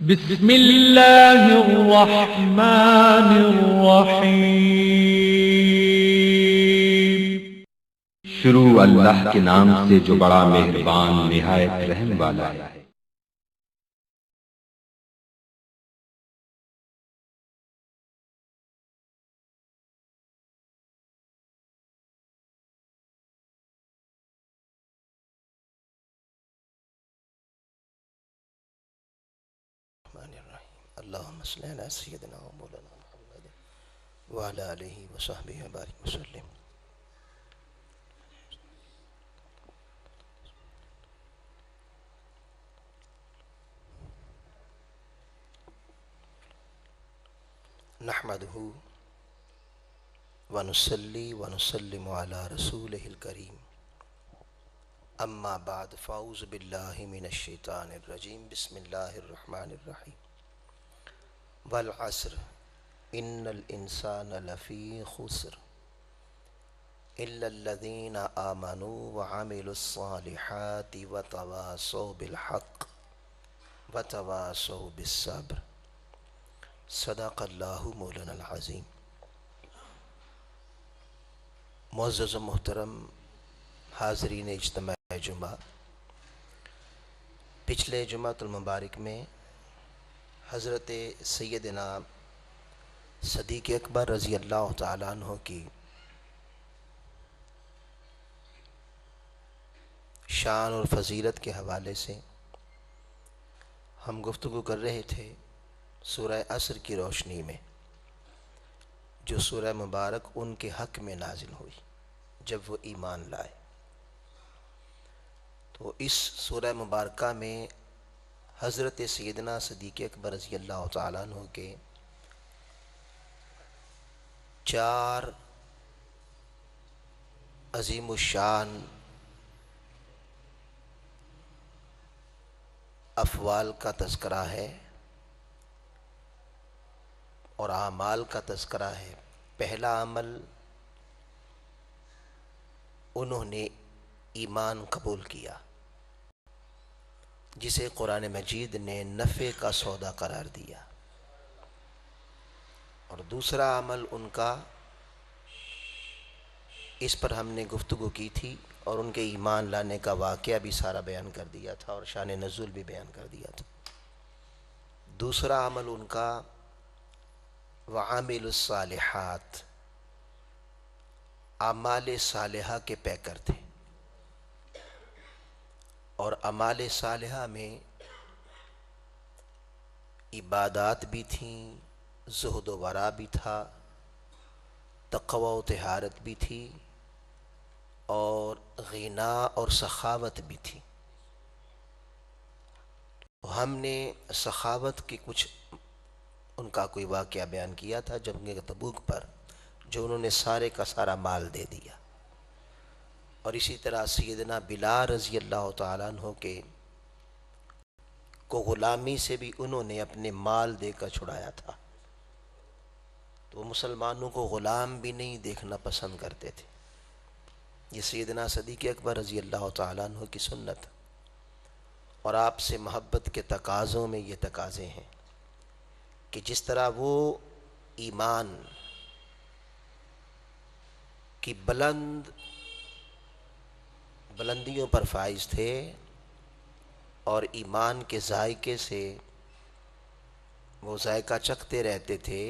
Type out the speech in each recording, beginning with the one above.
بسم اللہ الرحمن الرحیم۔ شروع اللہ کے نام سے جو بڑا مہربان نہایت رحم والا ہے۔ اللهم صل على سيدنا ومولانا محمد وعلى آله وصحبه وبارك وسلم۔ نحمده ونصلي ونسلم على رسوله الكريم، اما بعد فاعوذ بالله من الشیطان الرجیم، بسم اللہ الرحمن الرحیم۔ والعصر ان الانسان لفی خسر الا الذین آمنوا وعملوا الصالحات وتواصوا بالحق وتواصوا بالصبر، صدق اللہ مولانا العظیم۔ معزز و محترم حاضرین اجتماع جمعہ، پچھلے جمعۃ المبارک میں حضرت سیدنا صدیق اکبر رضی اللہ تعالیٰ عنہ کی شان اور فضیلت کے حوالے سے ہم گفتگو کر رہے تھے سورہ عصر کی روشنی میں، جو سورہ مبارک ان کے حق میں نازل ہوئی جب وہ ایمان لائے۔ تو اس سورہ مبارکہ میں حضرت سیدنا صدیق اکبر رضی اللہ تعالیٰ عنہ کے 4 عظیم الشان افعال کا تذکرہ ہے اور اعمال کا تذکرہ ہے۔ پہلا عمل، انہوں نے ایمان قبول کیا، جسے قرآن مجید نے نفع کا سودا قرار دیا، اور دوسرا عمل ان کا، اس پر ہم نے گفتگو کی تھی اور ان کے ایمان لانے کا واقعہ بھی سارا بیان کر دیا تھا اور شان نزول بھی بیان کر دیا تھا۔ دوسرا عمل ان کا وعامل الصالحات، اعمال صالحہ کے پیکر تھے، اور اعمال صالحہ میں عبادات بھی تھیں، زہد و ورع بھی تھا، تقوی و طہارت بھی تھی، اور غنا اور سخاوت بھی تھی۔ ہم نے سخاوت کی کچھ ان کا کوئی واقعہ بیان کیا تھا جنگ تبوک پر، جو انہوں نے سارے کا سارا مال دے دیا، اور اسی طرح سیدنا بلال رضی اللہ تعالیٰ عنہ کو غلامی سے بھی انہوں نے اپنے مال دے کر چھڑایا تھا۔ تو مسلمانوں کو غلام بھی نہیں دیکھنا پسند کرتے تھے۔ یہ سیدنا صدیق اکبر رضی اللہ تعالیٰ عنہ کی سنت اور آپ سے محبت کے تقاضوں میں یہ تقاضے ہیں کہ جس طرح وہ ایمان کی بلندیوں پر فائز تھے اور ایمان کے ذائقے سے وہ ذائقہ چکھتے رہتے تھے،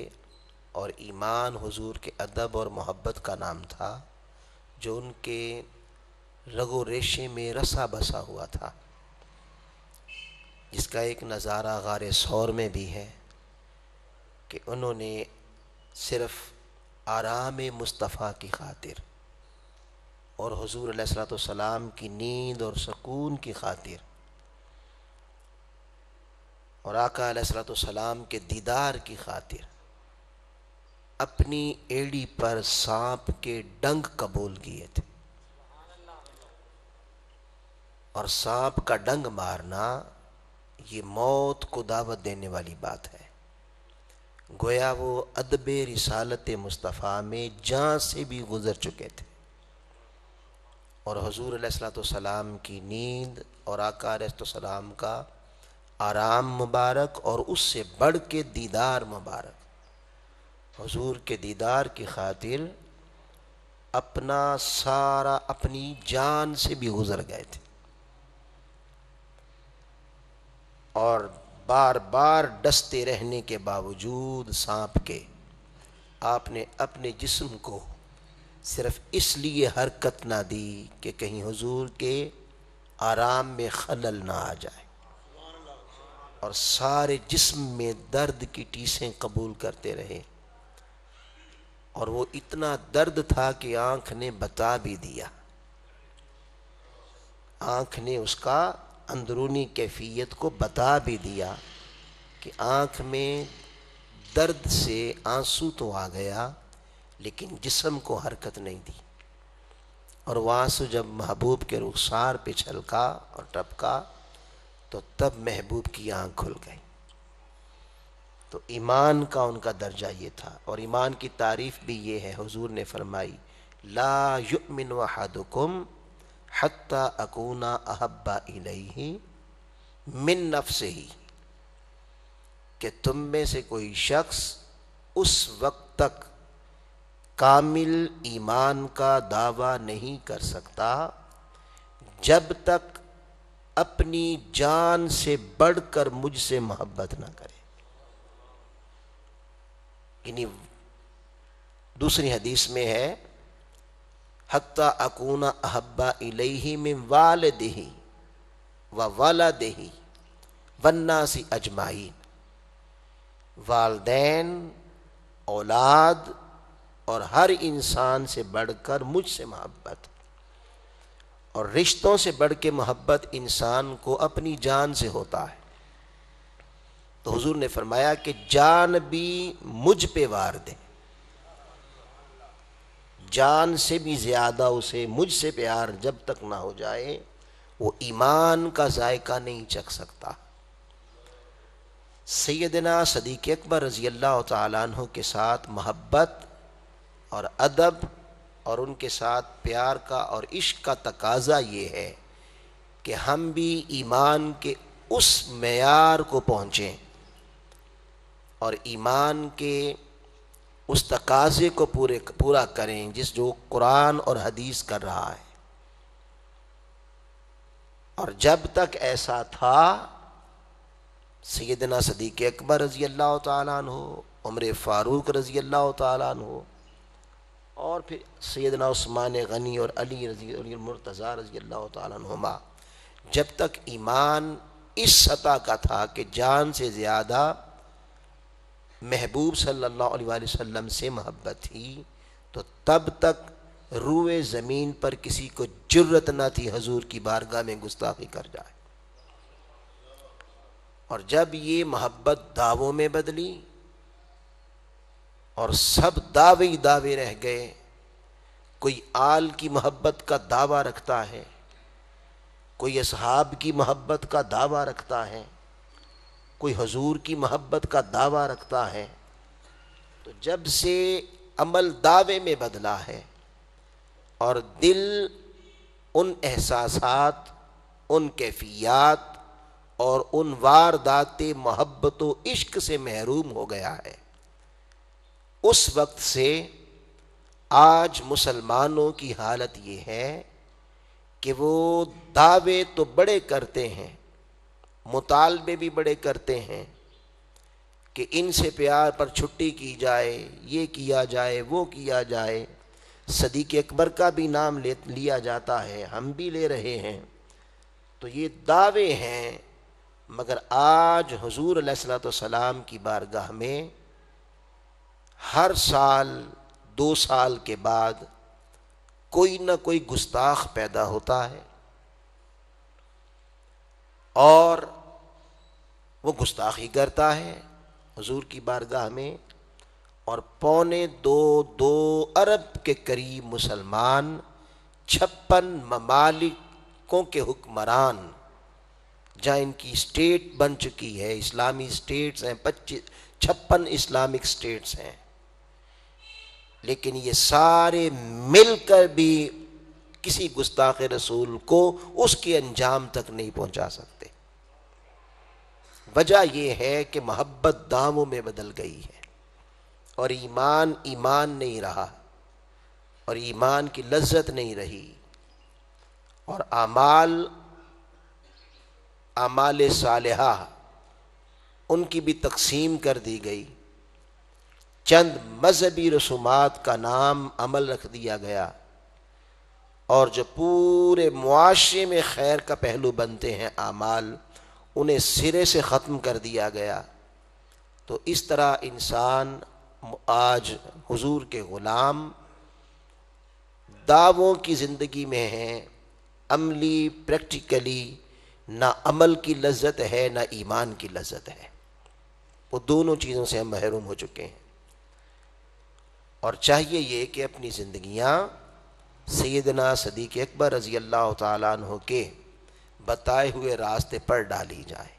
اور ایمان حضور کے ادب اور محبت کا نام تھا جو ان کے رگ و ریشے میں رسا بسا ہوا تھا، جس کا ایک نظارہ غار ثور میں بھی ہے کہ انہوں نے صرف آرام مصطفیٰ کی خاطر اور حضور علیہ الصلوۃ والسلام کی نیند اور سکون کی خاطر اور آقا علیہ الصلوۃ والسلام کے دیدار کی خاطر اپنی ایڑی پر سانپ کے ڈنگ قبول کیے تھے، اور سانپ کا ڈنگ مارنا یہ موت کو دعوت دینے والی بات ہے۔ گویا وہ ادب رسالت مصطفیٰ میں جان سے بھی گزر چکے تھے، اور حضور علیہ الصلوۃ والسلام کی نیند اور آقا علیہ السلام کا آرام مبارک اور اس سے بڑھ کے دیدار مبارک۔ حضور کے دیدار کی خاطر اپنا سارا اپنی جان سے بھی گزر گئے تھے، اور بار بار ڈستے رہنے کے باوجود سانپ کے آپ نے اپنے جسم کو صرف اس لیے حرکت نہ دی کہ کہیں حضور کے آرام میں خلل نہ آ جائے، اور سارے جسم میں درد کی ٹیسیں قبول کرتے رہے، اور وہ اتنا درد تھا کہ آنکھ نے بتا بھی دیا، آنکھ نے اس کا اندرونی کیفیت کو بتا بھی دیا کہ آنکھ میں درد سے آنسو تو آ گیا لیکن جسم کو حرکت نہیں دی، اور وہ آنسو جب محبوب کے رخسار پہ چھلکا اور ٹپکا تو تب محبوب کی آنکھ کھل گئی۔ تو ایمان کا ان کا درجہ یہ تھا، اور ایمان کی تعریف بھی یہ ہے، حضور نے فرمائی لا یؤمن احدکم حتی اکون احب الیہ من نفسہ، کہ تم میں سے کوئی شخص اس وقت تک کامل ایمان کا دعویٰ نہیں کر سکتا جب تک اپنی جان سے بڑھ کر مجھ سے محبت نہ کرے۔ یعنی دوسری حدیث میں ہے حتی اکون احب الیہ من والدہ و ولدہ والناس اجمعین، والدین، اولاد اور ہر انسان سے بڑھ کر مجھ سے محبت، اور رشتوں سے بڑھ کے محبت انسان کو اپنی جان سے ہوتا ہے۔ تو حضور نے فرمایا کہ جان بھی مجھ پہ وار دے، جان سے بھی زیادہ اسے مجھ سے پیار جب تک نہ ہو جائے وہ ایمان کا ذائقہ نہیں چکھ سکتا۔ سیدنا صدیق اکبر رضی اللہ تعالیٰ عنہ کے ساتھ محبت اور ادب اور ان کے ساتھ پیار کا اور عشق کا تقاضا یہ ہے کہ ہم بھی ایمان کے اس معیار کو پہنچیں اور ایمان کے اس تقاضے کو پورا کریں جس جو قرآن اور حدیث کر رہا ہے۔ اور جب تک ایسا تھا سیدنا صدیق اکبر رضی اللہ تعالیٰ عنہ، عمر فاروق رضی اللہ تعالیٰ عنہ، اور پھر سیدنا عثمان غنی اور علی مرتضیٰ رضی اللہ تعالیٰ عنہما، جب تک ایمان اس سطح کا تھا کہ جان سے زیادہ محبوب صلی اللہ علیہ وآلہ وسلم سے محبت تھی، تو تب تک روئے زمین پر کسی کو جرت نہ تھی حضور کی بارگاہ میں گستاخی کر جائے۔ اور جب یہ محبت دعووں میں بدلی اور سب دعوے رہ گئے، کوئی آل کی محبت کا دعویٰ رکھتا ہے، کوئی اصحاب کی محبت کا دعویٰ رکھتا ہے، کوئی حضور کی محبت کا دعویٰ رکھتا ہے، تو جب سے عمل دعوے میں بدلا ہے اور دل ان احساسات، ان کیفیات اور ان واردات محبت و عشق سے محروم ہو گیا ہے، اس وقت سے آج مسلمانوں کی حالت یہ ہے کہ وہ دعوے تو بڑے کرتے ہیں، مطالبے بھی بڑے کرتے ہیں کہ ان سے پیار پر چھٹی کی جائے، یہ کیا جائے، وہ کیا جائے، صدیق اکبر کا بھی نام لیا جاتا ہے، ہم بھی لے رہے ہیں، تو یہ دعوے ہیں۔ مگر آج حضور علیہ الصلوۃ والسلام کی بارگاہ میں ہر سال 2 سال کے بعد کوئی نہ کوئی گستاخ پیدا ہوتا ہے، اور وہ گستاخی کرتا ہے حضور کی بارگاہ میں، اور 2.25 ارب کے قریب مسلمان 56 ممالکوں کے حکمران، جہاں ان کی اسٹیٹ بن چکی ہے، اسلامی اسٹیٹس ہیں، 56 اسلامک اسٹیٹس ہیں، لیکن یہ سارے مل کر بھی کسی گستاخ رسول کو اس کے انجام تک نہیں پہنچا سکتے۔ وجہ یہ ہے کہ محبت داموں میں بدل گئی ہے، اور ایمان ایمان نہیں رہا، اور ایمان کی لذت نہیں رہی، اور اعمال صالحہ ان کی بھی تقسیم کر دی گئی، چند مذہبی رسومات کا نام عمل رکھ دیا گیا، اور جو پورے معاشرے میں خیر کا پہلو بنتے ہیں اعمال، انہیں سرے سے ختم کر دیا گیا۔ تو اس طرح انسان آج حضور کے غلام دعووں کی زندگی میں ہیں، عملی پریکٹیکلی نہ عمل کی لذت ہے نہ ایمان کی لذت ہے، وہ دونوں چیزوں سے ہم محروم ہو چکے ہیں۔ اور چاہیے یہ کہ اپنی زندگیاں سیدنا صدیق اکبر رضی اللہ تعالیٰ عنہ کے بتائے ہوئے راستے پر ڈالی جائے۔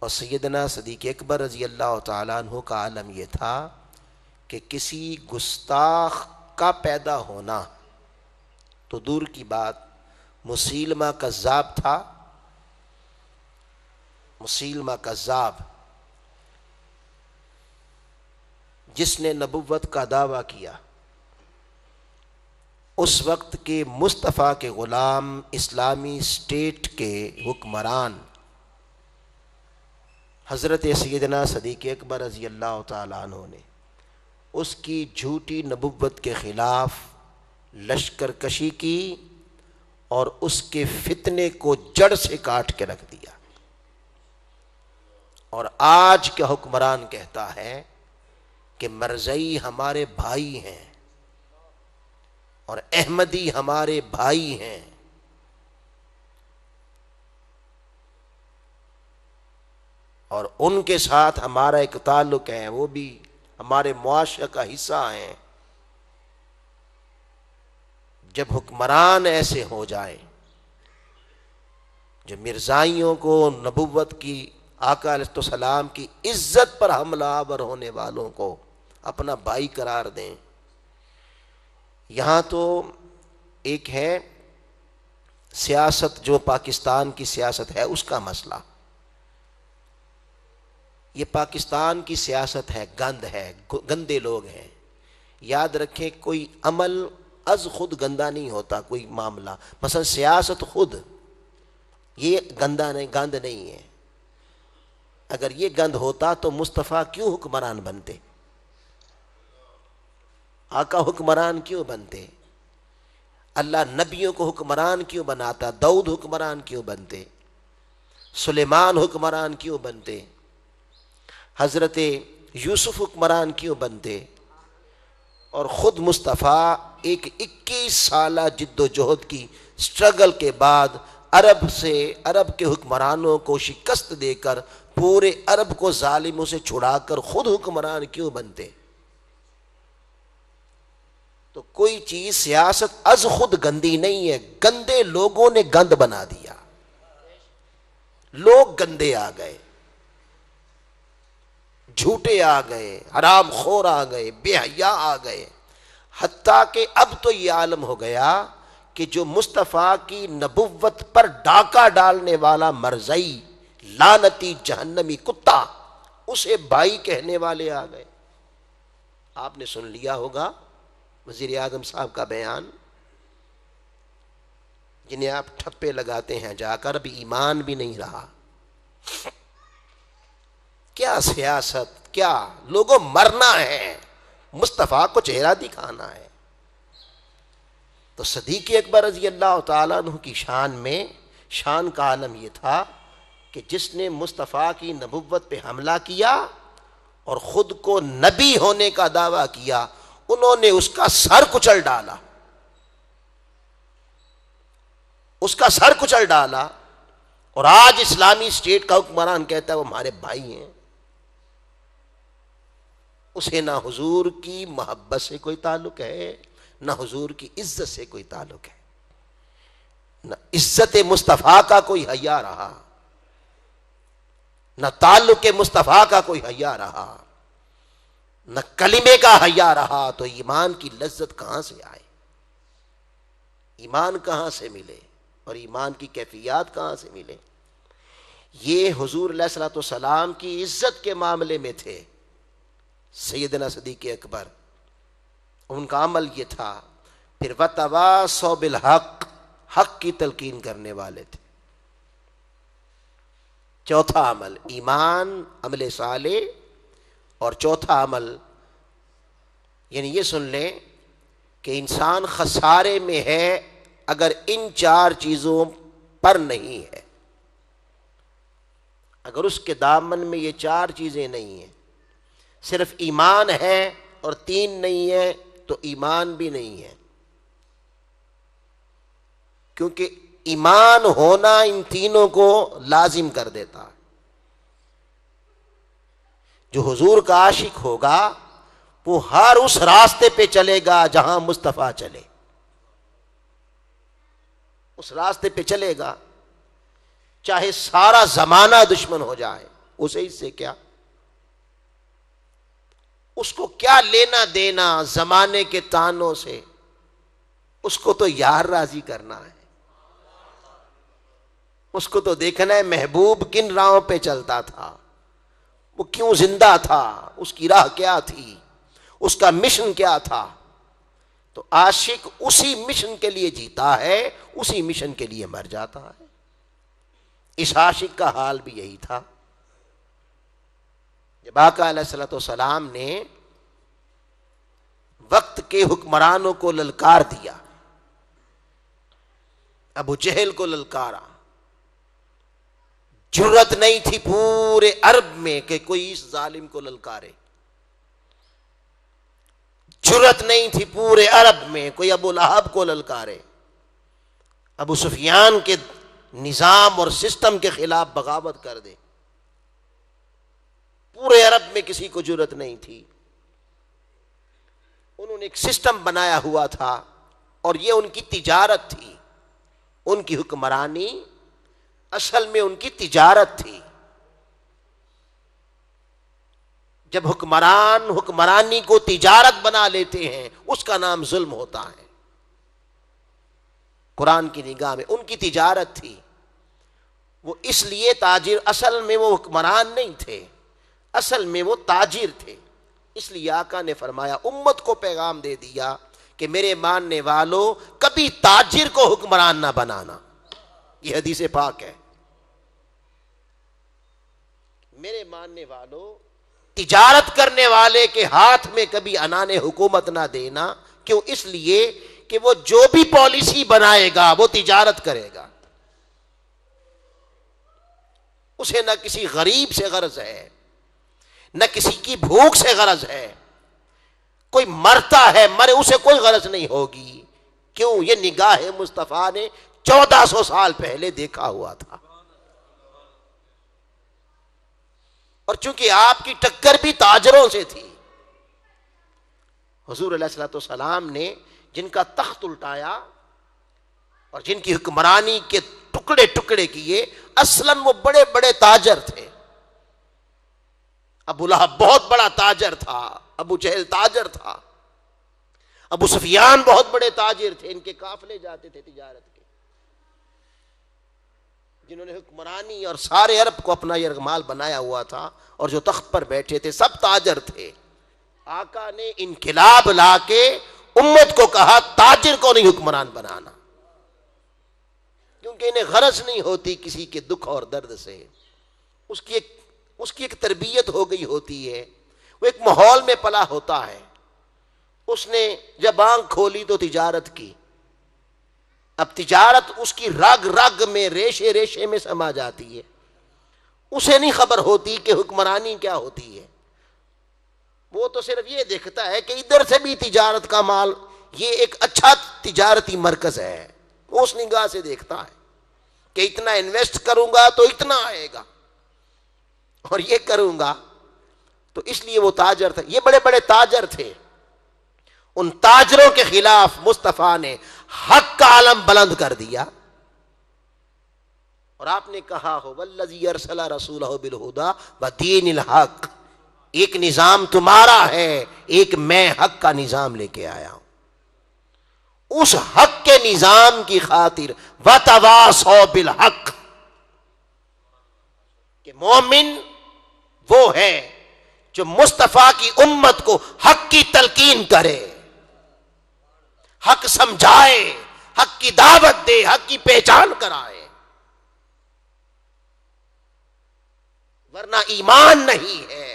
اور سیدنا صدیق اکبر رضی اللہ تعالیٰ عنہ کا عالم یہ تھا کہ کسی گستاخ کا پیدا ہونا تو دور کی بات، مسیلمہ کذاب تھا، مسیلمہ کذاب جس نے نبوت کا دعویٰ کیا، اس وقت کے مصطفیٰ کے غلام اسلامی اسٹیٹ کے حکمران حضرت سیدنا صدیق اکبر رضی اللہ تعالیٰ عنہ نے اس کی جھوٹی نبوت کے خلاف لشکر کشی کی اور اس کے فتنے کو جڑ سے کاٹ کے رکھ دیا۔ اور آج کا حکمران کہتا ہے کہ مرزائی ہمارے بھائی ہیں اور احمدی ہمارے بھائی ہیں، اور ان کے ساتھ ہمارا ایک تعلق ہے، وہ بھی ہمارے معاشرے کا حصہ ہیں۔ جب حکمران ایسے ہو جائیں، جو مرزائیوں کو نبوت کی، آقا علیہ السلام کی عزت پر حملہ آور ہونے والوں کو اپنا بھائی قرار دیں۔ یہاں تو ایک ہے سیاست، جو پاکستان کی سیاست ہے اس کا مسئلہ، یہ پاکستان کی سیاست ہے، گند ہے، گندے لوگ ہیں۔ یاد رکھیں کوئی عمل از خود گندا نہیں ہوتا، کوئی معاملہ مثلا سیاست خود یہ گند نہیں ہے۔ اگر یہ گند ہوتا تو مصطفیٰ کیوں حکمران بنتے؟ آقا حکمران کیوں بنتے؟ اللہ نبیوں کو حکمران کیوں بناتا؟ داؤد حکمران کیوں بنتے؟ سلیمان حکمران کیوں بنتے؟ حضرت یوسف حکمران کیوں بنتے؟ اور خود مصطفیٰ ایک 21 سالہ جد و جہد کی سٹرگل کے بعد عرب کے حکمرانوں کو شکست دے کر پورے عرب کو ظالموں سے چھڑا کر خود حکمران کیوں بنتے؟ تو کوئی چیز سیاست از خود گندی نہیں ہے، گندے لوگوں نے گند بنا دیا، لوگ گندے آ گئے، جھوٹے آ گئے، حرام خور آ گئے، بے حیا آ گئے، حتیٰ کہ اب تو یہ عالم ہو گیا کہ جو مصطفیٰ کی نبوت پر ڈاکہ ڈالنے والا مرزائی لعنتی جہنمی کتا، اسے بھائی کہنے والے آ گئے۔ آپ نے سن لیا ہوگا وزیر اعظم صاحب کا بیان، جنہیں آپ ٹھپے لگاتے ہیں جا کر، ابھی ایمان بھی نہیں رہا۔ کیا سیاست، کیا لوگوں مرنا ہے، مصطفیٰ کو چہرہ دکھانا ہے۔ تو صدیق اکبر رضی اللہ تعالیٰ عنہ کی شان میں، شان کا عالم یہ تھا کہ جس نے مصطفیٰ کی نبوت پہ حملہ کیا اور خود کو نبی ہونے کا دعویٰ کیا، انہوں نے اس کا سر کچل ڈالا، اس کا سر کچل ڈالا، اور آج اسلامی اسٹیٹ کا حکمران کہتا ہے وہ ہمارے بھائی ہیں۔ اسے نہ حضور کی محبت سے کوئی تعلق ہے، نہ حضور کی عزت سے کوئی تعلق ہے، نہ عزت مصطفیٰ کا کوئی حیا رہا، نہ تعلق مصطفیٰ کا کوئی حیا رہا، نہ کلمے کا حیا رہا۔ تو ایمان کی لذت کہاں سے آئے؟ ایمان کہاں سے ملے؟ اور ایمان کی کیفیات کہاں سے ملے؟ یہ حضور علیہ الصلوۃ والسلام کی عزت کے معاملے میں تھے. سیدنا صدیق اکبر ان کا عمل یہ تھا. پھر وتواصوا بالحق، حق کی تلقین کرنے والے تھے. چوتھا عمل ایمان، عمل صالح. اور چوتھا عمل یعنی یہ سن لیں کہ انسان خسارے میں ہے اگر ان چار چیزوں پر نہیں ہے. اگر اس کے دامن میں یہ چار چیزیں نہیں ہیں، صرف ایمان ہے اور تین نہیں ہے تو ایمان بھی نہیں ہے. کیونکہ ایمان ہونا ان تینوں کو لازم کر دیتا ہے. جو حضور کا عاشق ہوگا وہ ہر اس راستے پہ چلے گا جہاں مصطفیٰ چلے، اس راستے پہ چلے گا چاہے سارا زمانہ دشمن ہو جائے، اسے اس سے کیا، اس کو کیا لینا دینا زمانے کے تانوں سے. اس کو تو یار راضی کرنا ہے. اس کو تو دیکھنا ہے محبوب کن راہوں پہ چلتا تھا، وہ کیوں زندہ تھا، اس کی راہ کیا تھی، اس کا مشن کیا تھا. تو عاشق اسی مشن کے لیے جیتا ہے، اسی مشن کے لیے مر جاتا ہے. اس عاشق کا حال بھی یہی تھا. جب آقا علیہ الصلوۃ والسلام نے وقت کے حکمرانوں کو للکار دیا، ابو جہل کو للکارا، جرت نہیں تھی پورے عرب میں کہ کوئی اس ظالم کو للکارے. جرت نہیں تھی پورے عرب میں کوئی ابو لہب کو للکارے. ابو سفیان کے نظام اور سسٹم کے خلاف بغاوت کر دے. پورے عرب میں کسی کو جرت نہیں تھی. انہوں نے ایک سسٹم بنایا ہوا تھا اور یہ ان کی تجارت تھی. ان کی حکمرانی اصل میں ان کی تجارت تھی. جب حکمران حکمرانی کو تجارت بنا لیتے ہیں اس کا نام ظلم ہوتا ہے. قرآن کی نگاہ میں ان کی تجارت تھی. وہ اس لیے تاجر، اصل میں وہ حکمران نہیں تھے، اصل میں وہ تاجر تھے. اس لیے آقا نے فرمایا، امت کو پیغام دے دیا کہ میرے ماننے والوں کبھی تاجر کو حکمران نہ بنانا. یہ حدیث پاک ہے. میرے ماننے والوں تجارت کرنے والے کے ہاتھ میں کبھی عنان حکومت نہ دینا. کیوں؟ اس لیے کہ وہ جو بھی پالیسی بنائے گا وہ تجارت کرے گا. اسے نہ کسی غریب سے غرض ہے، نہ کسی کی بھوک سے غرض ہے. کوئی مرتا ہے مرے، اسے کوئی غرض نہیں ہوگی. کیوں؟ یہ نگاہ مصطفیٰ نے 1400 سال پہلے دیکھا ہوا تھا. اور چونکہ آپ کی ٹکر بھی تاجروں سے تھی، حضور علیہ الصلوۃ والسلام نے جن کا تخت الٹایا اور جن کی حکمرانی کے ٹکڑے ٹکڑے کیے، اصلاً وہ بڑے بڑے تاجر تھے. ابو لہب بہت بڑا تاجر تھا، ابو جہل تاجر تھا، ابو سفیان بہت بڑے تاجر تھے. ان کے قافلے جاتے تھے تجارت کے. جنہوں نے حکمرانی اور سارے عرب کو اپنا یرغمال بنایا ہوا تھا اور جو تخت پر بیٹھے تھے سب تاجر تھے. آقا نے انقلاب لا کے امت کو کہا تاجر کو نہیں حکمران بنانا، کیونکہ انہیں غرض نہیں ہوتی کسی کے دکھ اور درد سے. اس کی ایک تربیت ہو گئی ہوتی ہے، وہ ایک ماحول میں پلا ہوتا ہے. اس نے جب آنکھ کھولی تو تجارت کی. اب تجارت اس کی رگ رگ میں، ریشے ریشے میں سما جاتی ہے. اسے نہیں خبر ہوتی کہ حکمرانی کیا ہوتی ہے. وہ تو صرف یہ دیکھتا ہے کہ ادھر سے بھی تجارت کا مال، یہ ایک اچھا تجارتی مرکز ہے. وہ اس نگاہ سے دیکھتا ہے کہ اتنا انویسٹ کروں گا تو اتنا آئے گا، اور یہ کروں گا تو اس لیے وہ تاجر تھا. یہ بڑے بڑے تاجر تھے. ان تاجروں کے خلاف مصطفیٰ نے حق کا علم بلند کر دیا اور آپ نے کہا ہو والذی ارسل رسولہ بالہدی ودین الحق. ایک نظام تمہارا ہے، ایک میں حق کا نظام لے کے آیا ہوں. اس حق کے نظام کی خاطر وتواصوا بالحق، کہ مومن وہ ہے جو مصطفیٰ کی امت کو حق کی تلقین کرے، حق سمجھائے، حق کی دعوت دے، حق کی پہچان کرائے، ورنہ ایمان نہیں ہے،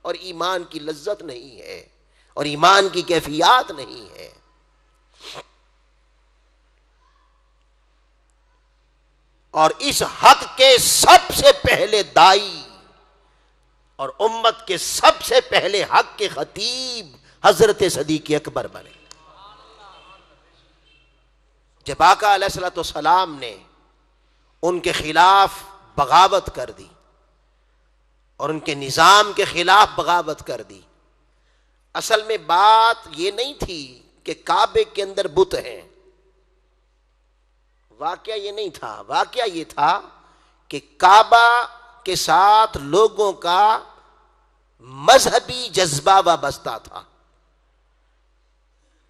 اور ایمان کی لذت نہیں ہے، اور ایمان کی کیفیات نہیں ہے۔ اور اس حق کے سب سے پہلے دائی اور امت کے سب سے پہلے حق کے خطیب حضرت صدیق اکبر بنے۔ جب آقا علیہ الصلوۃ والسلام نے ان کے خلاف بغاوت کر دی اور ان کے نظام کے خلاف بغاوت کر دی، اصل میں بات یہ نہیں تھی کہ کعبے کے اندر بت ہیں، واقعہ یہ نہیں تھا، واقعہ یہ تھا کہ کعبہ کے ساتھ لوگوں کا مذہبی جذبہ وابستہ تھا،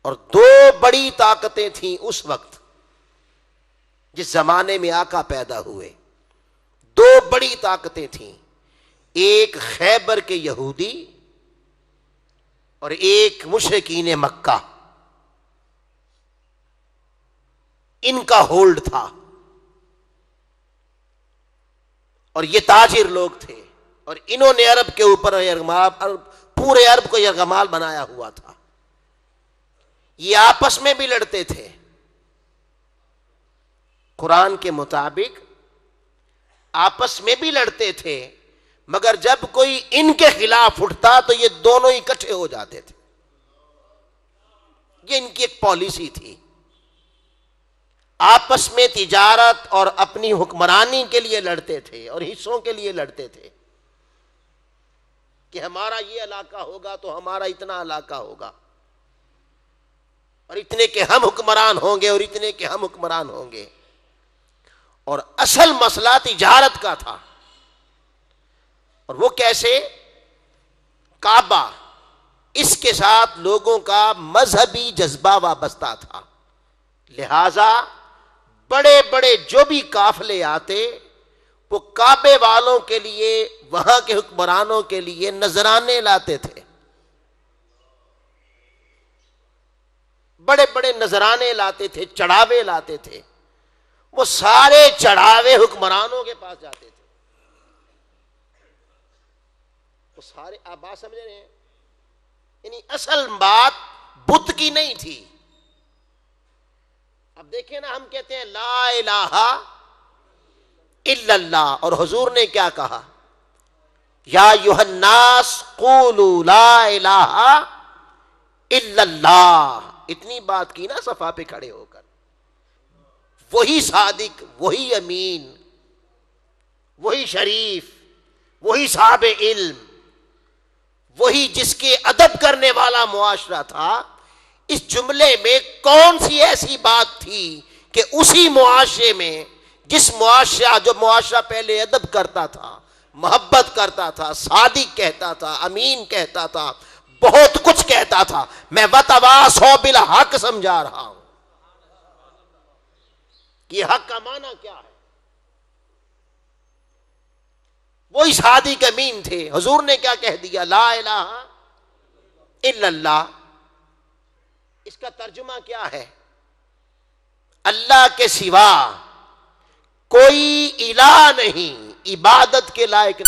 اور دو بڑی طاقتیں تھیں اس وقت جس زمانے میں آقا پیدا ہوئے، دو بڑی طاقتیں تھیں، ایک خیبر کے یہودی اور ایک مشرکین مکہ، ان کا ہولڈ تھا، اور یہ تاجر لوگ تھے، اور انہوں نے عرب کے اوپر پورے عرب کو یرغمال بنایا ہوا تھا۔ یہ آپس میں بھی لڑتے تھے، قرآن کے مطابق آپس میں بھی لڑتے تھے، مگر جب کوئی ان کے خلاف اٹھتا تو یہ دونوں اکٹھے ہو جاتے تھے۔ یہ ان کی ایک پالیسی تھی، آپس میں تجارت اور اپنی حکمرانی کے لیے لڑتے تھے اور حصوں کے لیے لڑتے تھے کہ ہمارا یہ علاقہ ہوگا تو ہمارا اتنا علاقہ ہوگا، اور اتنے کے ہم حکمران ہوں گے اور اتنے کے ہم حکمران ہوں گے، اور اصل مسئلہ تجارت کا تھا۔ اور وہ کیسے؟ کعبہ، اس کے ساتھ لوگوں کا مذہبی جذبہ وابستہ تھا، لہذا بڑے بڑے جو بھی قافلے آتے وہ کعبے والوں کے لیے، وہاں کے حکمرانوں کے لیے نذرانے لاتے تھے، بڑے بڑے نذرانے لاتے تھے، چڑھاوے لاتے تھے، وہ سارے چڑھاوے حکمرانوں کے پاس جاتے تھے۔ وہ سارے، آپ بات سمجھ رہے ہیں؟ یعنی اصل بات بت کی نہیں تھی۔ اب دیکھیں نا، ہم کہتے ہیں لا الہ الا اللہ، اور حضور نے کیا کہا؟ یا ایھا الناس قولوا لا الہ الا اللہ، اتنی بات کی نا صفا پہ کھڑے ہو کر۔ وہی صادق، وہی امین، وہی شریف، وہی صاحب علم، وہی جس کے ادب کرنے والا معاشرہ تھا، اس جملے میں کون سی ایسی بات تھی کہ اسی معاشرے میں، جو معاشرہ پہلے ادب کرتا تھا، محبت کرتا تھا، صادق کہتا تھا، امین کہتا تھا، بہت کچھ کہتا تھا، میں وتواصوا بالحق سمجھا رہا ہوں کہ یہ حق کا معنی کیا ہے۔ وہی صادق امین تھے۔ حضور نے کیا کہہ دیا؟ لا الہ الا اللہ۔ اس کا ترجمہ کیا ہے؟ اللہ کے سوا کوئی الہ نہیں، عبادت کے لائق